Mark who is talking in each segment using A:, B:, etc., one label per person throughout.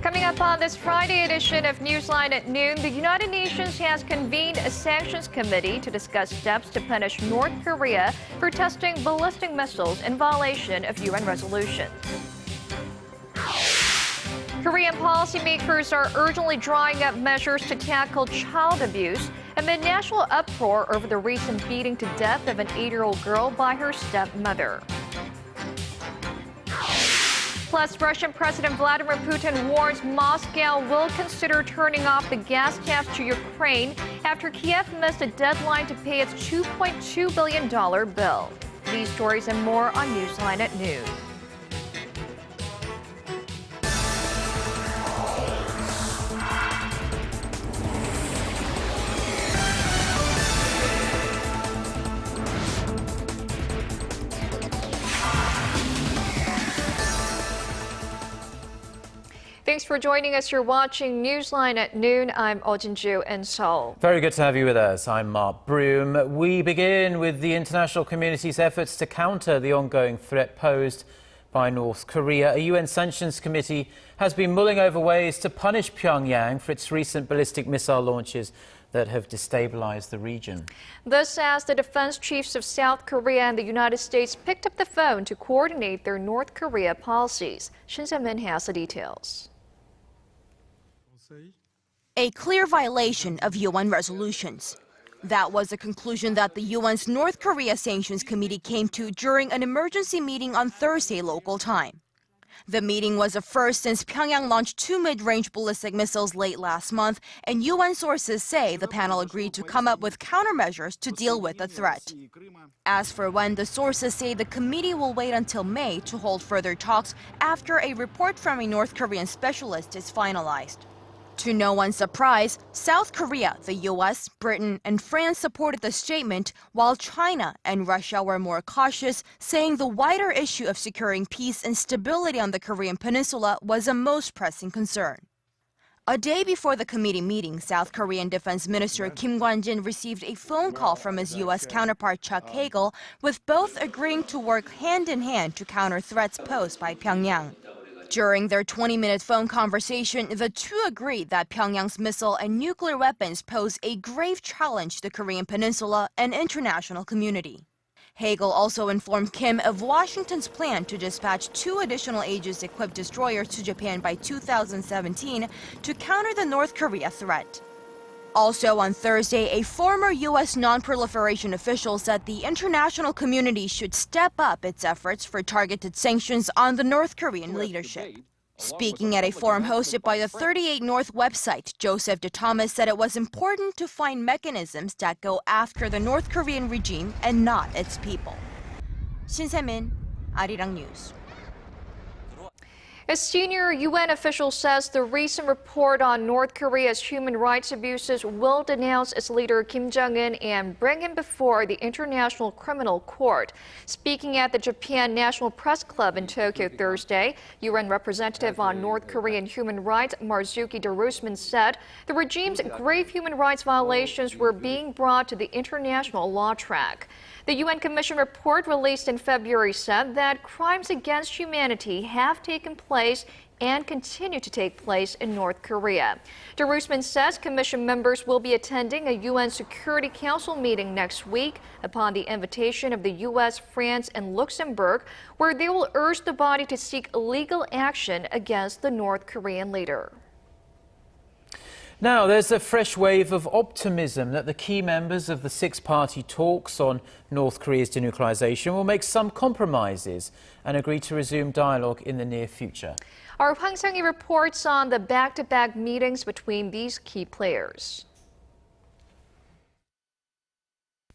A: Coming up on this Friday edition of Newsline at noon, the United Nations has convened a sanctions committee to discuss steps to punish North Korea for testing ballistic missiles in violation of UN resolutions. Korean policymakers are urgently drawing up measures to tackle child abuse amid national uproar over the recent beating to death of an 8-year-old girl by her stepmother. Plus, Russian President Vladimir Putin warns Moscow will consider turning off the gas taps to Ukraine after Kiev missed a deadline to pay its $2.2 billion bill. These stories and more on Newsline at noon. Thanks for joining us. You're watching Newsline at noon. I'm Oh Jin-ju in Seoul.
B: Very good to have you with us. I'm Mark Broom. We begin with the international community's efforts to counter the ongoing threat posed by North Korea. A UN sanctions committee has been mulling over ways to punish Pyongyang for its recent ballistic missile launches that have destabilized the region.
A: This as the defense chiefs of South Korea and the United States picked up the phone to coordinate their North Korea policies. Shin Se-min has the details.
C: A clear violation of UN resolutions. That was the conclusion that the UN's North Korea Sanctions Committee came to during an emergency meeting on Thursday local time. The meeting was a first since Pyongyang launched 2 mid-range ballistic missiles late last month, and UN sources say the panel agreed to come up with countermeasures to deal with the threat. As for when, the sources say the committee will wait until May to hold further talks after a report from a North Korean specialist is finalized. To no one's surprise, South Korea, the US, Britain, and France supported the statement, while China and Russia were more cautious, saying the wider issue of securing peace and stability on the Korean peninsula was a most pressing concern. A day before the committee meeting, South Korean Defense Minister Kim Kwan-jin received a phone call from his US counterpart Chuck Hagel, with both agreeing to work hand in hand to counter threats posed by Pyongyang. During their 20-minute phone conversation, the two agreed that Pyongyang's missile and nuclear weapons pose a grave challenge to the Korean peninsula and international community. Hagel also informed Kim of Washington's plan to dispatch 2 additional Aegis-equipped destroyers to Japan by 2017 to counter the North Korea threat. Also on Thursday, a former U.S. non-proliferation official said the international community should step up its efforts for targeted sanctions on the North Korean leadership. Speaking at a forum hosted by the 38 North website, Joseph de Thomas said it was important to find mechanisms that go after the North Korean regime and not its people. Shin Se-min, Arirang News.
A: A senior UN official says the recent report on North Korea's human rights abuses will denounce its leader Kim Jong-un and bring him before the International Criminal Court. Speaking at the Japan National Press Club in Tokyo Thursday, UN representative on North Korean human rights Marzuki Darusman said the regime's grave human rights violations were being brought to the international law track. The UN Commission report released in February said that crimes against humanity have taken place and continue to take place in North Korea. Darusman says Commission members will be attending a UN Security Council meeting next week upon the invitation of the US, France, and Luxembourg, where they will urge the body to seek legal action against the North Korean leader.
B: Now, there's a fresh wave of optimism that the key members of the 6-party talks on North Korea's denuclearization will make some compromises and agree to resume dialogue in the near future.
A: Our Hwang Sung-hee reports on the back-to-back meetings between these key players.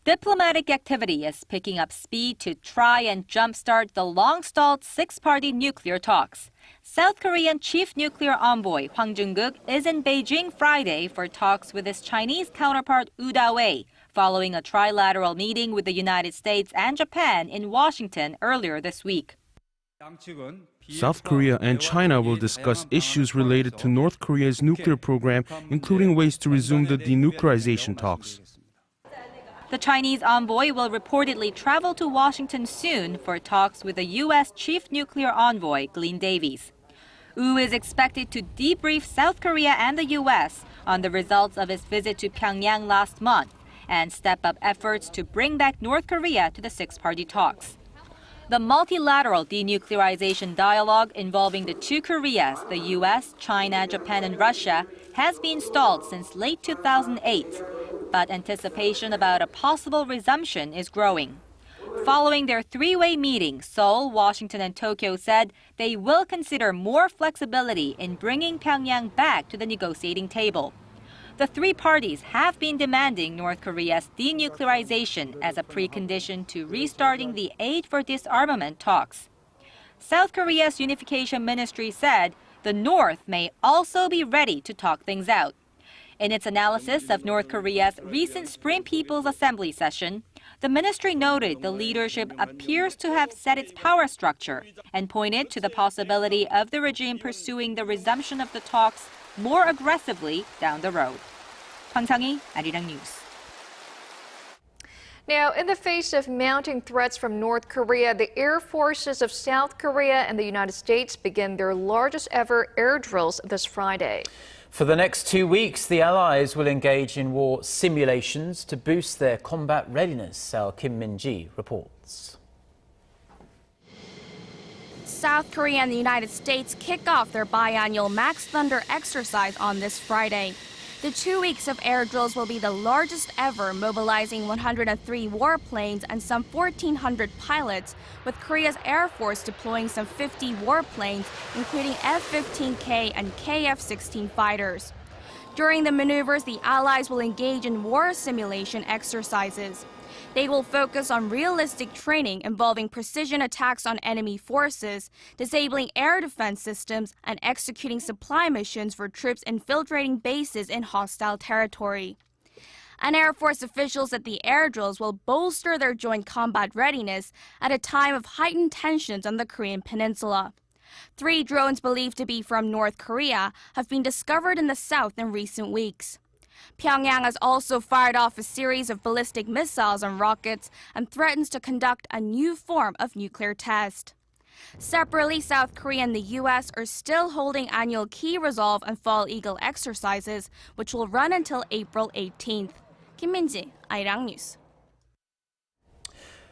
D: Diplomatic activity is picking up speed to try and jumpstart the long-stalled 6-party nuclear talks. South Korean Chief Nuclear Envoy Hwang Joon-kook is in Beijing Friday for talks with his Chinese counterpart Wu Dawei, following a trilateral meeting with the United States and Japan in Washington earlier this week.
E: South Korea and China will discuss issues related to North Korea's nuclear program, including ways to resume the denuclearization talks.
D: The Chinese envoy will reportedly travel to Washington soon for talks with the U.S. Chief Nuclear Envoy Glyn Davies. Wu is expected to debrief South Korea and the U.S. on the results of his visit to Pyongyang last month and step up efforts to bring back North Korea to the six-party talks. The multilateral denuclearization dialogue involving the two Koreas, the U.S., China, Japan, and Russia, has been stalled since late 2008, but anticipation about a possible resumption is growing. Following their three-way meeting, Seoul, Washington, and Tokyo said they will consider more flexibility in bringing Pyongyang back to the negotiating table. The three parties have been demanding North Korea's denuclearization as a precondition to restarting the aid for disarmament talks. South Korea's unification ministry said the North may also be ready to talk things out. In its analysis of North Korea's recent Spring People's Assembly session, the ministry noted the leadership appears to have set its power structure and pointed to the possibility of the regime pursuing the resumption of the talks more aggressively down the road. Hwang Sung-hee, Arirang News.
A: Now, in the face of mounting threats from North Korea, the air forces of South Korea and the United States begin their largest ever air drills this Friday.
B: For the next 2 weeks, the Allies will engage in war simulations to boost their combat readiness, our Kim Min-ji reports.
F: South Korea and the United States kick off their biannual Max Thunder exercise on this Friday. The 2 weeks of air drills will be the largest ever, mobilizing 103 warplanes and some 1,400 pilots, with Korea's Air Force deploying some 50 warplanes, including F-15K and KF-16 fighters. During the maneuvers, the Allies will engage in war simulation exercises. They will focus on realistic training involving precision attacks on enemy forces, disabling air defense systems, and executing supply missions for troops infiltrating bases in hostile territory. And Air Force officials at the air drills will bolster their joint combat readiness at a time of heightened tensions on the Korean peninsula. 3 drones believed to be from North Korea have been discovered in the south in recent weeks. Pyongyang has also fired off a series of ballistic missiles and rockets and threatens to conduct a new form of nuclear test. Separately, South Korea and the U.S. are still holding annual Key Resolve and Fall Eagle exercises, which will run until April 18th. Kim Min-ji, Arirang News.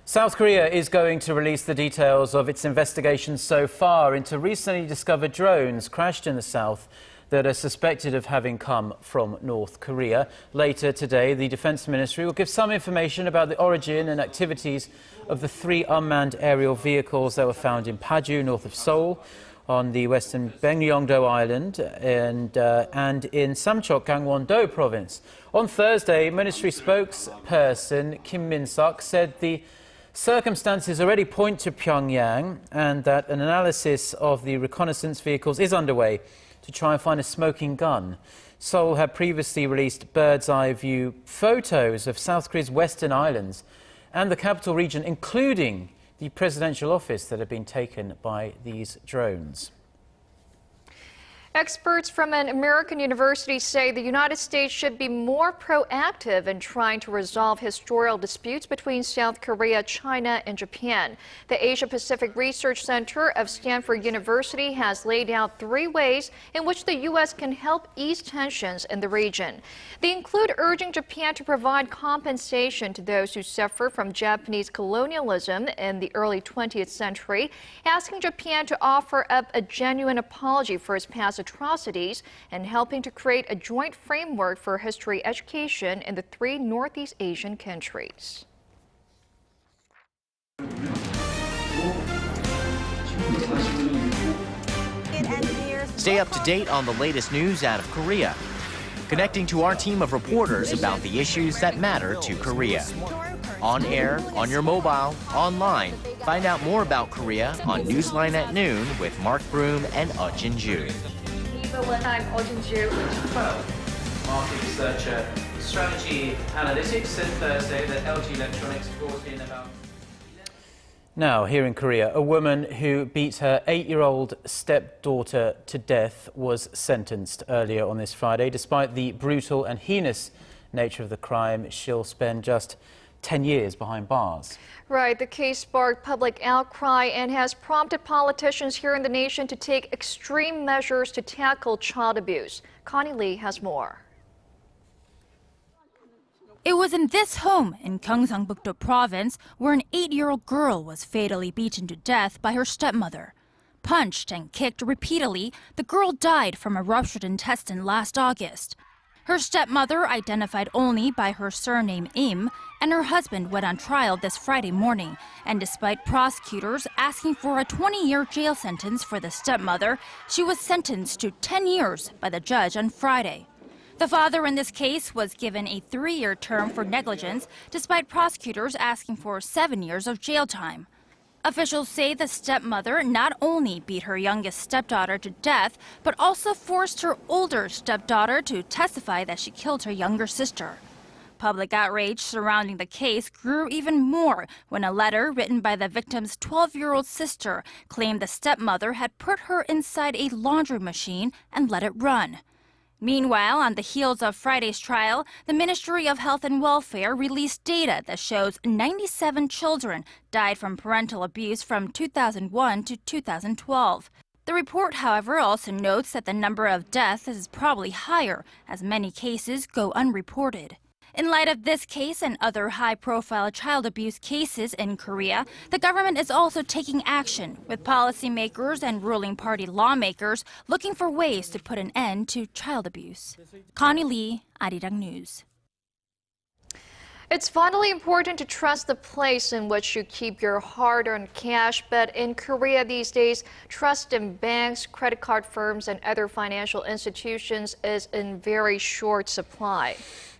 B: South Korea is going to release the details of its investigations so far into recently discovered drones crashed in the south that are suspected of having come from North Korea. Later today, the Defense Ministry will give some information about the origin and activities of the 3 unmanned aerial vehicles that were found in Paju, north of Seoul, on the western Beijing Island, and in Samcheok, Gangwon-do province. On Thursday, Ministry spokesperson Kim Min-suk said the circumstances already point to Pyongyang and that an analysis of the reconnaissance vehicles is underway to try and find a smoking gun. Seoul had previously released bird's-eye view photos of South Korea's western islands and the capital region, including the presidential office, that had been taken by these drones.
A: Experts from an American university say the United States should be more proactive in trying to resolve historical disputes between South Korea, China, and Japan. The Asia-Pacific Research Center of Stanford University has laid out 3 ways in which the U.S. can help ease tensions in the region. They include urging Japan to provide compensation to those who suffered from Japanese colonialism in the early 20th century, asking Japan to offer up a genuine apology for its past atrocities, and helping to create a joint framework for history education in the 3 Northeast Asian countries.
G: Stay up to date on the latest news out of Korea, connecting to our team of reporters about the issues that matter to Korea. On air, on your mobile, online. Find out more about Korea on Newsline at Noon with Mark Broom and Jin-ju.
A: I'm Jin-ju.
B: Market researcher, strategy analytics, said Thursday that LG Electronics brought in about... Now, here in Korea, a woman who beat her 8-year-old stepdaughter to death was sentenced earlier on this Friday. Despite the brutal and heinous nature of the crime, she'll spend just 10 years behind bars.
A: Right, the case sparked public outcry and has prompted politicians here in the nation to take extreme measures to tackle child abuse. Connie Lee has more.
H: It was in this home in Gyeongsangbuk-do province where an 8-year-old girl was fatally beaten to death by her stepmother. Punched and kicked repeatedly, the girl died from a ruptured intestine last August. Her stepmother, identified only by her surname Im, and her husband went on trial this Friday morning. And despite prosecutors asking for a 20-year jail sentence for the stepmother, she was sentenced to 10 years by the judge on Friday. The father in this case was given a 3-year term for negligence, despite prosecutors asking for 7 years of jail time. Officials say the stepmother not only beat her youngest stepdaughter to death, but also forced her older stepdaughter to testify that she killed her younger sister. Public outrage surrounding the case grew even more when a letter written by the victim's 12-year-old sister claimed the stepmother had put her inside a laundry machine and let it run. Meanwhile, on the heels of Friday's trial, the Ministry of Health and Welfare released data that shows 97 children died from parental abuse from 2001 to 2012. The report, however, also notes that the number of deaths is probably higher, as many cases go unreported. In light of this case and other high-profile child abuse cases in Korea, the government is also taking action, with policymakers and ruling party lawmakers looking for ways to put an end to child abuse. Connie Lee, Arirang News.
A: It's vitally important to trust the place in which you keep your hard-earned cash, but in Korea these days, trust in banks, credit card firms, and other financial institutions is in very short supply.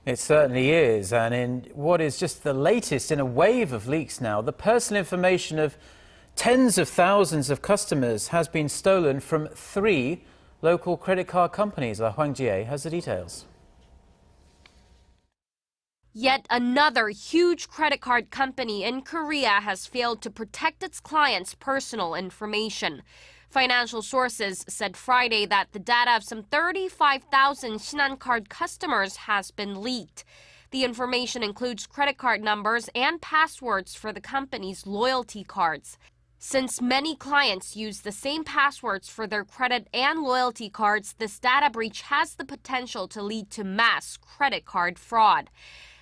B: It certainly is, and in what is just the latest in a wave of leaks now, the personal information of tens of thousands of customers has been stolen from 3 local credit card companies. Hwang Joon-kook has the details.
I: Yet another huge credit card company in Korea has failed to protect its clients' personal information. Financial sources said Friday that the data of some 35,000 Shinhan card customers has been leaked. The information includes credit card numbers and passwords for the company's loyalty cards. Since many clients use the same passwords for their credit and loyalty cards, this data breach has the potential to lead to mass credit card fraud.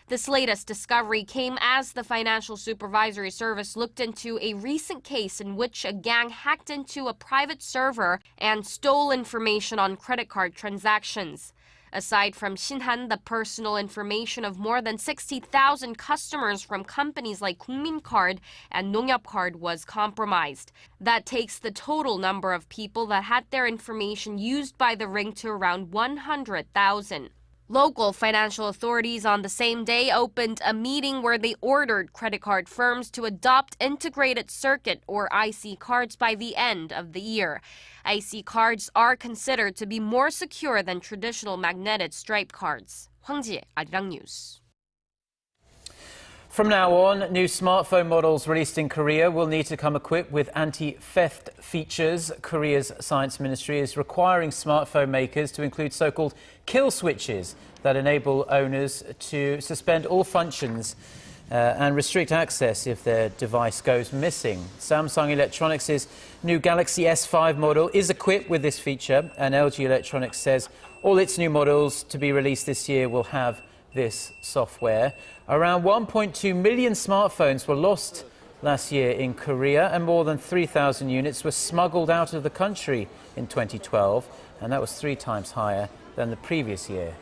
I: This latest discovery came as the Financial Supervisory Service looked into a recent case in which a gang hacked into a private server and stole information on credit card transactions. Aside from Shinhan, the personal information of more than 60,000 customers from companies like Kookmin Card and Nongyup Card was compromised. That takes the total number of people that had their information used by the ring to around 100,000. Local financial authorities on the same day opened a meeting where they ordered credit card firms to adopt integrated circuit or IC cards by the end of the year. IC cards are considered to be more secure than traditional magnetic stripe cards. Hwang Joon-kook, Arirang News.
B: From now on, new smartphone models released in Korea will need to come equipped with anti-theft features. Korea's Science Ministry is requiring smartphone makers to include so-called kill switches that enable owners to suspend all functions and restrict access if their device goes missing. Samsung Electronics' new Galaxy S5 model is equipped with this feature, and LG Electronics says all its new models to be released this year will have this software. Around 1.2 million smartphones were lost last year in Korea, and more than 3,000 units were smuggled out of the country in 2012, and that was 3 times higher than the previous year.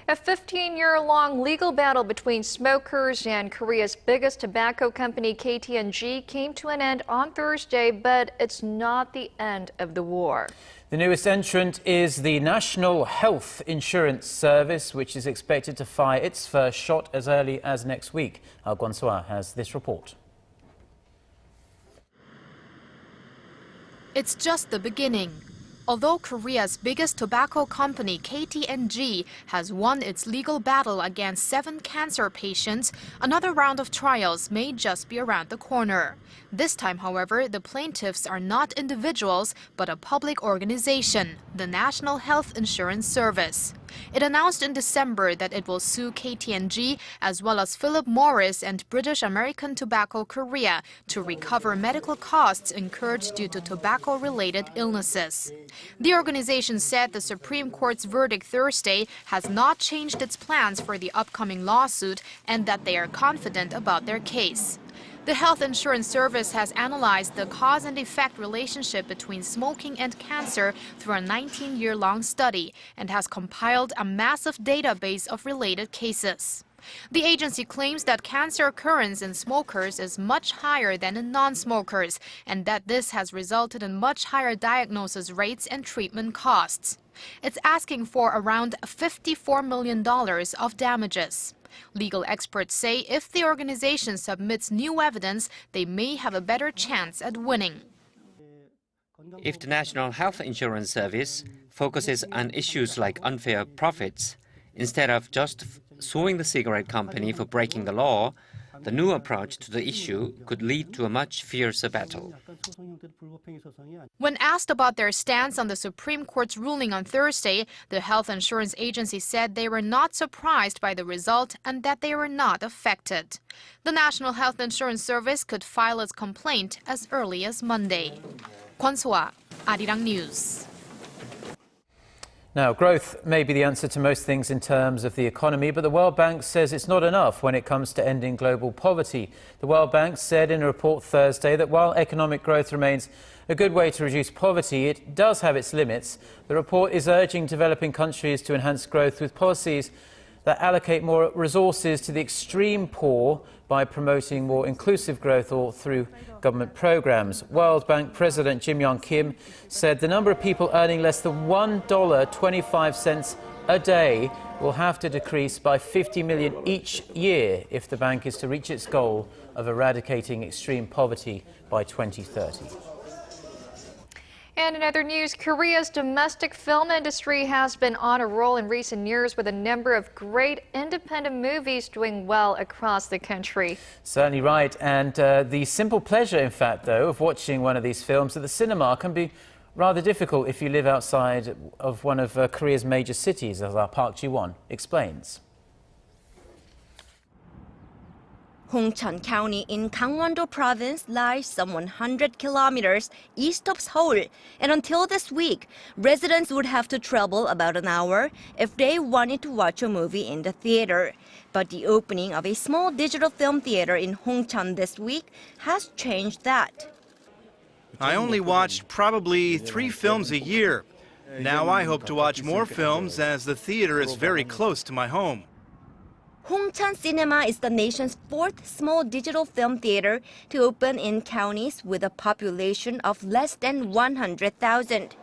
A: A 15-year-long legal battle between smokers and Korea's biggest tobacco company, KT&G, came to an end on Thursday, but it's not the end of the war.
B: The newest entrant is the National Health Insurance Service, which is expected to fire its first shot as early as next week. Gwon So-ah has this report.
J: It's just the beginning. Although Korea's biggest tobacco company, KT&G, has won its legal battle against 7 cancer patients, another round of trials may just be around the corner. This time, however, the plaintiffs are not individuals, but a public organization, the National Health Insurance Service. It announced in December that it will sue KT&G as well as Philip Morris and British American Tobacco Korea to recover medical costs incurred due to tobacco-related illnesses. The organization said the Supreme Court's verdict Thursday has not changed its plans for the upcoming lawsuit and that they are confident about their case. The Health Insurance Service has analyzed the cause and effect relationship between smoking and cancer through a 19-year-long study and has compiled a massive database of related cases. The agency claims that cancer occurrence in smokers is much higher than in non-smokers and that this has resulted in much higher diagnosis rates and treatment costs. It's asking for around $54 million of damages. Legal experts say if the organization submits new evidence, they may have a better chance at winning.
K: If the National Health Insurance Service focuses on issues like unfair profits, instead of just suing the cigarette company for breaking the law, the new approach to the issue could lead to a much fiercer battle.
J: When asked about their stance on the Supreme Court's ruling on Thursday, the health insurance agency said they were not surprised by the result and that they were not affected. The National Health Insurance Service could file its complaint as early as Monday. Kwon So-ah, Arirang News.
B: Now, growth may be the answer to most things in terms of the economy, but the World Bank says it's not enough when it comes to ending global poverty. The World Bank said in a report Thursday that while economic growth remains a good way to reduce poverty, it does have its limits. The report is urging developing countries to enhance growth with policies that allocate more resources to the extreme poor by promoting more inclusive growth or through government programs. World Bank President Jim Yong Kim said the number of people earning less than $1.25 a day will have to decrease by 50 million each year if the bank is to reach its goal of eradicating extreme poverty by 2030.
A: And in other news, Korea's domestic film industry has been on a roll in recent years with a number of great independent movies doing well across the country.
B: Certainly right. And the simple pleasure, in fact, though, of watching one of these films at the cinema can be rather difficult if you live outside of one of Korea's major cities, as our Park Ji-won explains.
L: Hongcheon County in Gangwon-do Province lies some 100 kilometers east of Seoul, and until this week, residents would have to travel about an hour if they wanted to watch a movie in the theater. But the opening of a small digital film theater in Hongcheon this week has changed that.
M: I only watched probably 3 films a year. Now I hope to watch more films as the theater is very close to my home.
L: Hongcheon Cinema is the nation's 4th small digital film theater to open in counties with a population of less than 100,000.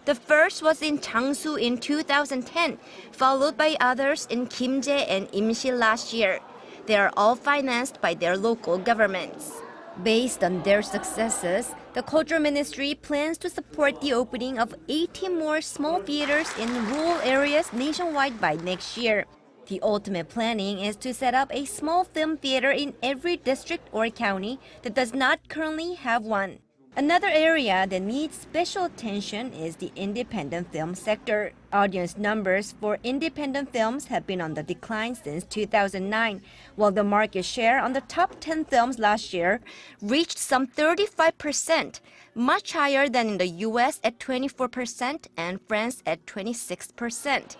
L: The first was in Changsu in 2010, followed by others in Kimje and Imsi last year. They are all financed by their local governments. Based on their successes, the Culture Ministry plans to support the opening of 80 more small theaters in rural areas nationwide by next year. The ultimate planning is to set up a small film theater in every district or county that does not currently have one. Another area that needs special attention is the independent film sector. Audience numbers for independent films have been on the decline since 2009, while the market share on the top 10 films last year reached some 35%, much higher than in the US at 24% and France at 26%.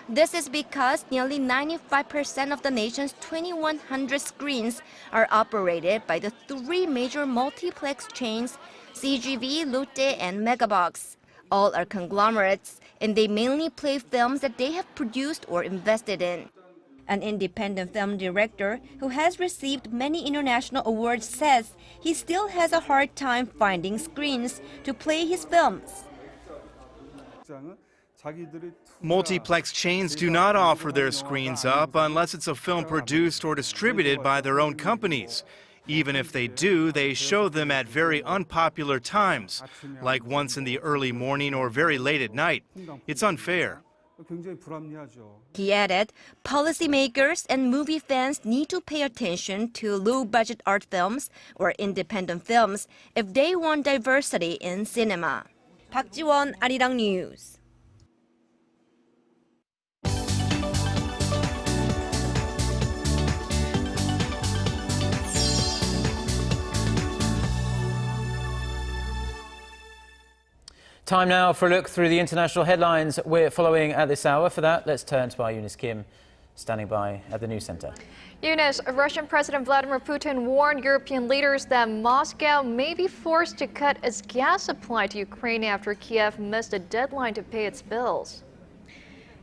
L: This is because nearly 95% of the nation's 2,100 screens are operated by the 3 major multiplex chains, CGV, Lotte, and Megabox. All are conglomerates, and they mainly play films that they have produced or invested in. An independent film director who has received many international awards says he still has a hard time finding screens to play his films.
M: Multiplex chains do not offer their screens up unless it's a film produced or distributed by their own companies. Even if they do, they show them at very unpopular times, like once in the early morning or very late at night. It's unfair.
L: He added, policymakers and movie fans need to pay attention to low-budget art films or independent films if they want diversity in cinema. Park Ji-won, Arirang News.
B: Time now for a look through the international headlines we're following at this hour. For that, let's turn to our Eunice Kim, standing by at the news center.
A: Eunice, Russian President Vladimir Putin warned European leaders that Moscow may be forced to cut its gas supply to Ukraine after Kiev missed a deadline to pay its bills.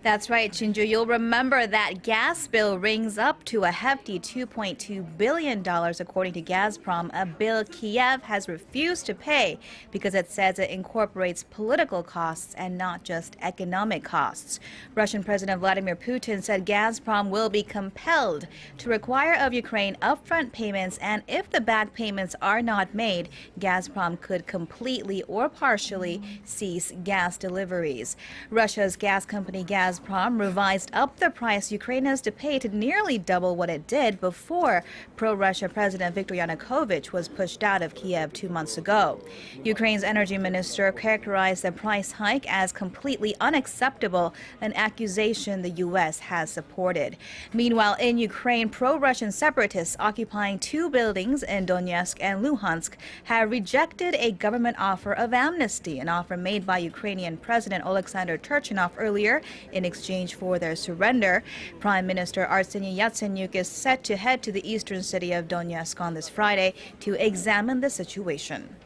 N: That's right, Chinju. You'll remember that gas bill rings up to a hefty $2.2 billion, according to Gazprom, a bill Kiev has refused to pay because it says it incorporates political costs and not just economic costs. Russian President Vladimir Putin said Gazprom will be compelled to require of Ukraine upfront payments, and if the back payments are not made, Gazprom could completely or partially cease gas deliveries. Russia's gas company Gazprom revised up the price Ukraine has to pay to nearly double what it did before pro-Russia President Viktor Yanukovych was pushed out of Kiev 2 months ago. Ukraine's energy minister characterized the price hike as completely unacceptable, an accusation the U.S. has supported. Meanwhile, in Ukraine, pro-Russian separatists occupying 2 buildings in Donetsk and Luhansk have rejected a government offer of amnesty, an offer made by Ukrainian President Alexander Turchinov earlier in exchange for their surrender. Prime Minister Arseniy Yatsenyuk is set to head to the eastern city of Donetsk on this Friday to examine the situation.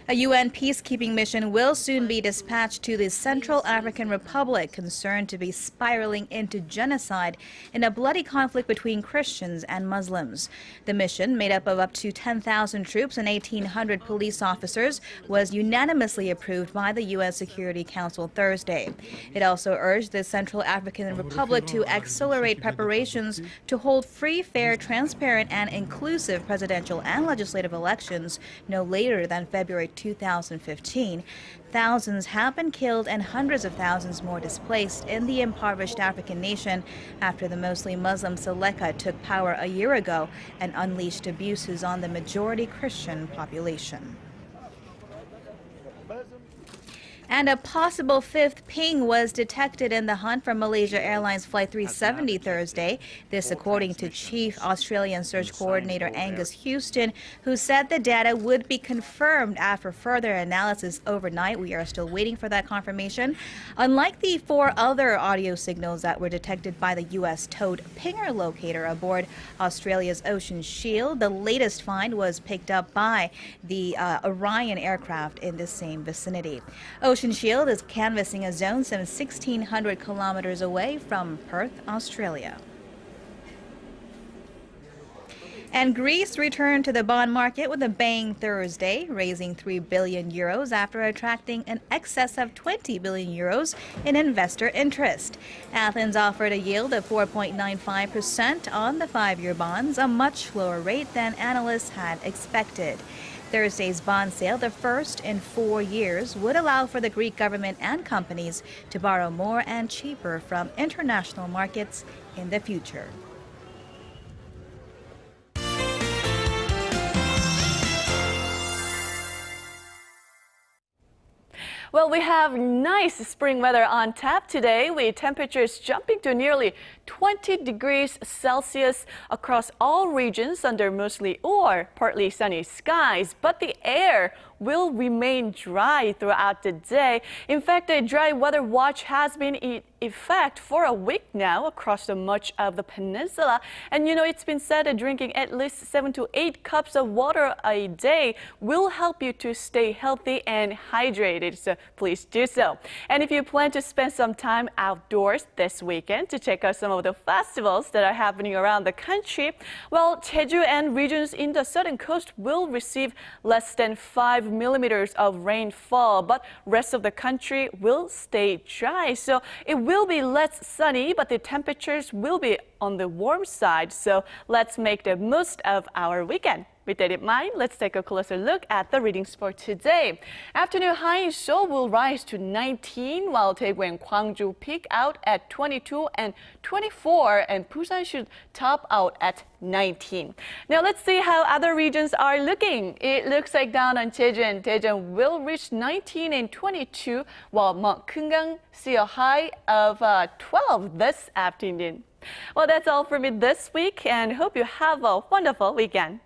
N: A UN peacekeeping mission will soon be dispatched to the Central African Republic, concerned to be spiraling into genocide in a bloody conflict between Christians and Muslims. The mission, made up of up to 10,000 troops and 1,800 police officers, was unanimously approved by the UN Security Council Thursday. It also urged the Central African Republic to accelerate preparations to hold free, fair, transparent, and inclusive presidential and legislative elections no later than February 2015. Thousands have been killed and hundreds of thousands more displaced in the impoverished African nation after the mostly Muslim Seleka took power a year ago and unleashed abuses on the majority Christian population. And a possible 5th ping was detected in the hunt for Malaysia Airlines Flight 370 Thursday. This according to Chief Australian Search Coordinator Angus Houston, who said the data would be confirmed after further analysis overnight. We are still waiting for that confirmation. Unlike the 4 other audio signals that were detected by the U.S. towed pinger locator aboard Australia's Ocean Shield, the latest find was picked up by the Arirang aircraft in the same vicinity. Ocean Shield is canvassing a zone some 1,600 kilometers away from Perth, Australia. And Greece returned to the bond market with a bang Thursday, raising 3 billion euros after attracting an excess of 20 billion euros in investor interest. Athens offered a yield of 4.95% on the 5-year bonds, a much lower rate than analysts had expected. Thursday's bond sale, the first in 4 years, would allow for the Greek government and companies to borrow more and cheaper from international markets in the future.
O: Well, we have nice spring weather on tap today, with temperatures jumping to nearly 20 degrees Celsius across all regions under mostly or partly sunny skies. But the air will remain dry throughout the day. In fact, a dry weather watch has been in effect for a week now across much of the peninsula. And you know, it's been said that drinking at least 7 to 8 cups of water a day will help you to stay healthy and hydrated. So please do so. And if you plan to spend some time outdoors this weekend to check out some of the festivals that are happening around the country, well, Jeju and regions in the southern coast will receive less than 5 millimeters of rainfall, but rest of the country will stay dry. So it will be less sunny, but the temperatures will be on the warm side. So let's make the most of our weekend. With that in mind, let's take a closer look at the readings for today. Afternoon high in Seoul will rise to 19, while Daegu and Gwangju peak out at 22 and 24, and Busan should top out at 19. Now let's see how other regions are looking. It looks like down on Jeju, Daejeon will reach 19 and 22, while Myeongkang see a high of 12 this afternoon. Well, that's all for me this week, and hope you have a wonderful weekend.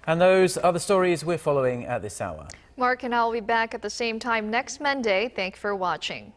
B: And those are the stories we're following at this hour.
A: Mark and I will be back at the same time next Monday. Thanks for watching.